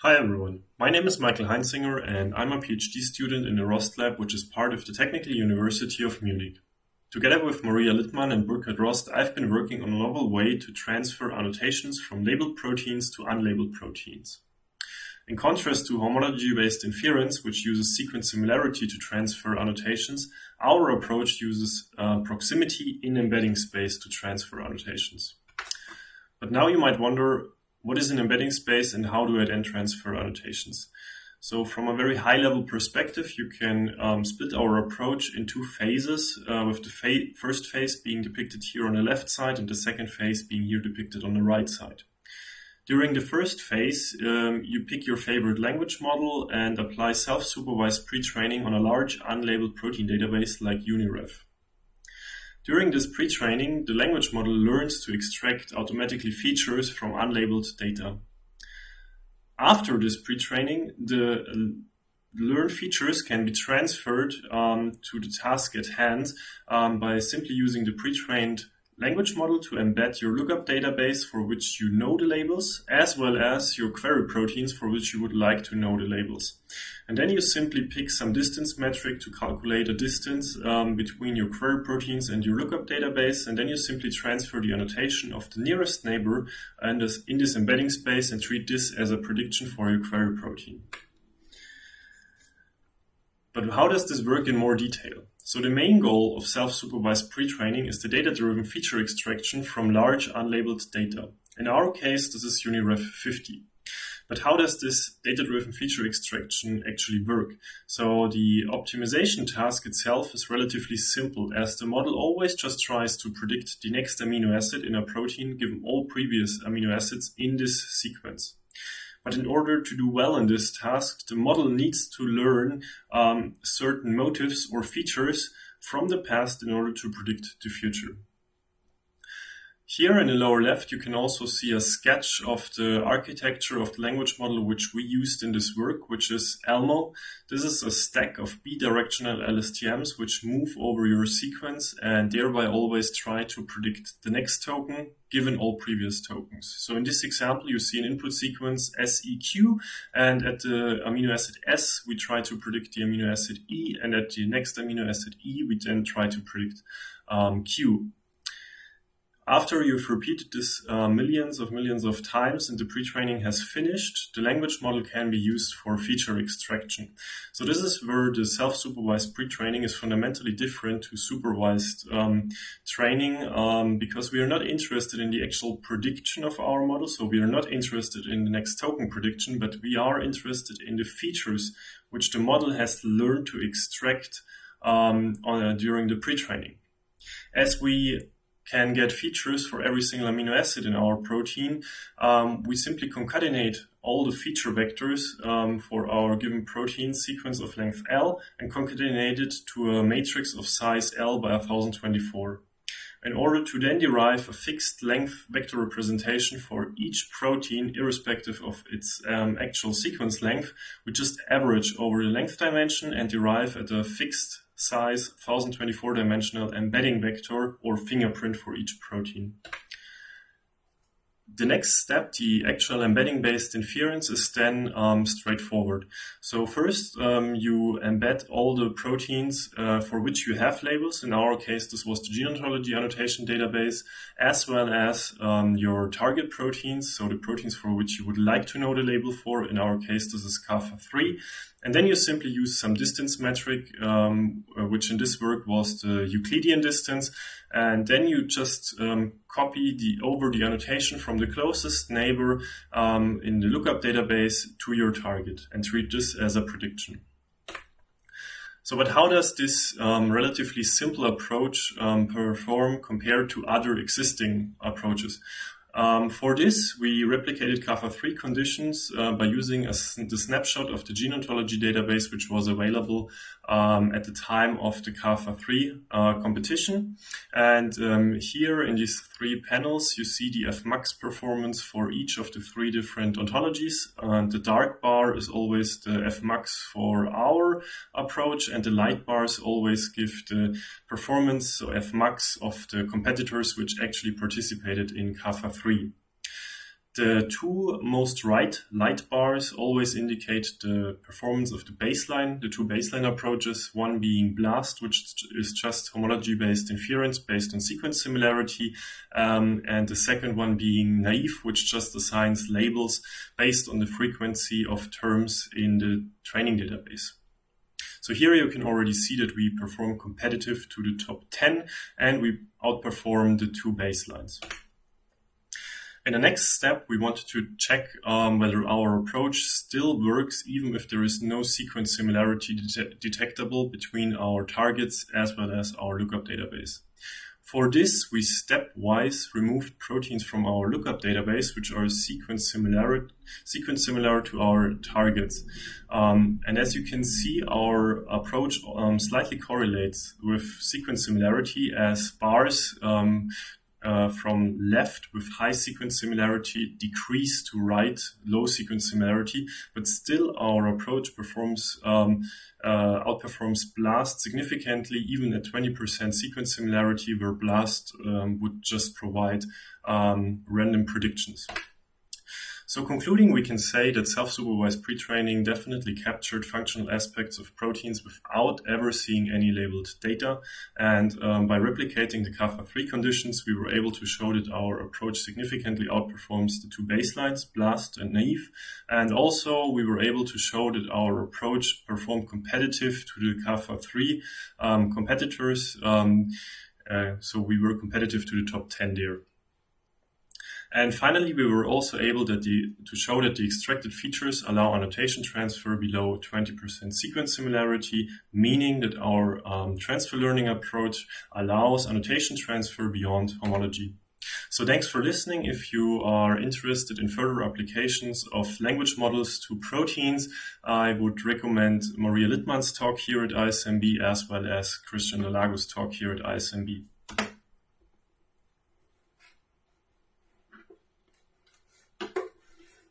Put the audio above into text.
Hi everyone, my name is Michael Heinzinger and I'm a PhD student in the Rost Lab, which is part of the Technical University of Munich. Together with Maria Littmann and Burkhard Rost, I've been working on a novel way to transfer annotations from labeled proteins to unlabeled proteins. In contrast to homology-based inference, which uses sequence similarity to transfer annotations, our approach uses proximity in embedding space to transfer annotations. But now you might wonder, what is an embedding space and how do I then transfer annotations? So from a very high level perspective, you can split our approach in two phases, with the first phase being depicted here on the left side and the second phase being here depicted on the right side. During the first phase, you pick your favorite language model and apply self-supervised pre-training on a large unlabeled protein database like UniRef. During this pre-training, the language model learns to extract automatically features from unlabeled data. After this pre-training, the learned features can be transferred to the task at hand by simply using the pre-trained language model to embed your lookup database for which you know the labels, as well as your query proteins for which you would like to know the labels. And then you simply pick some distance metric to calculate a distance between your query proteins and your lookup database, and then you simply transfer the annotation of the nearest neighbor in this embedding space and treat this as a prediction for your query protein. But how does this work in more detail? So the main goal of self-supervised pre-training is the data-driven feature extraction from large unlabeled data. In our case, this is UniRef 50. But how does this data-driven feature extraction actually work? So the optimization task itself is relatively simple, as the model always just tries to predict the next amino acid in a protein given all previous amino acids in this sequence. But in order to do well in this task, the model needs to learn certain motifs or features from the past in order to predict the future. Here in the lower left, you can also see a sketch of the architecture of the language model which we used in this work, which is ELMO. This is a stack of bidirectional LSTMs which move over your sequence and thereby always try to predict the next token given all previous tokens. So in this example, you see an input sequence SEQ, and at the amino acid S, we try to predict the amino acid E, and at the next amino acid E, we then try to predict Q. After you've repeated this millions of times and the pre-training has finished, the language model can be used for feature extraction. So this is where the self-supervised pre-training is fundamentally different to supervised training, because we are not interested in the actual prediction of our model. So we are not interested in the next token prediction, but we are interested in the features which the model has learned to extract during the pre-training. As we can get features for every single amino acid in our protein, we simply concatenate all the feature vectors for our given protein sequence of length L and concatenate it to a matrix of size L by 1024. In order to then derive a fixed length vector representation for each protein, irrespective of its actual sequence length, we just average over the length dimension and derive at a fixed size 1024 dimensional embedding vector or fingerprint for each protein. The next step, the actual embedding-based inference, is then straightforward. So first, you embed all the proteins for which you have labels. In our case, this was the gene ontology annotation database, as well as your target proteins, so the proteins for which you would like to know the label for. In our case, this is kappa3. And then you simply use some distance metric, which in this work was the Euclidean distance. And then you just copy over the annotation from the closest neighbor in the lookup database to your target and treat this as a prediction. So, but how does this relatively simple approach perform compared to other existing approaches? For this, we replicated kappa3 conditions by using the snapshot of the gene ontology database, which was available at the time of the kappa3 competition. And here in these three panels, you see the Fmax performance for each of the three different ontologies. The dark bar is always the Fmax for our approach, and the light bars always give the performance, so Fmax, of the competitors which actually participated in kappa3. The two most right light bars always indicate the performance of the baseline, the two baseline approaches, one being BLAST, which is just homology-based inference based on sequence similarity, and the second one being naive, which just assigns labels based on the frequency of terms in the training database. So here you can already see that we perform competitive to the top 10 and we outperform the two baselines. In the next step, we wanted to check whether our approach still works even if there is no sequence similarity detectable between our targets as well as our lookup database. For this, we stepwise removed proteins from our lookup database, which are sequence similar to our targets. And as you can see, our approach slightly correlates with sequence similarity as bars from left with high sequence similarity decrease to right low sequence similarity, but still our approach outperforms BLAST significantly, even at 20% sequence similarity, where BLAST would just provide random predictions. So concluding, we can say that self-supervised pre-training definitely captured functional aspects of proteins without ever seeing any labeled data. And by replicating the kappa-3 conditions, we were able to show that our approach significantly outperforms the two baselines, BLAST and naive. And also we were able to show that our approach performed competitive to the kappa-3 competitors. So we were competitive to the top 10 there. And finally, we were also able to show that the extracted features allow annotation transfer below 20% sequence similarity, meaning that our transfer learning approach allows annotation transfer beyond homology. So thanks for listening. If you are interested in further applications of language models to proteins, I would recommend Maria Littmann's talk here at ISMB as well as Christian Lalago's talk here at ISMB.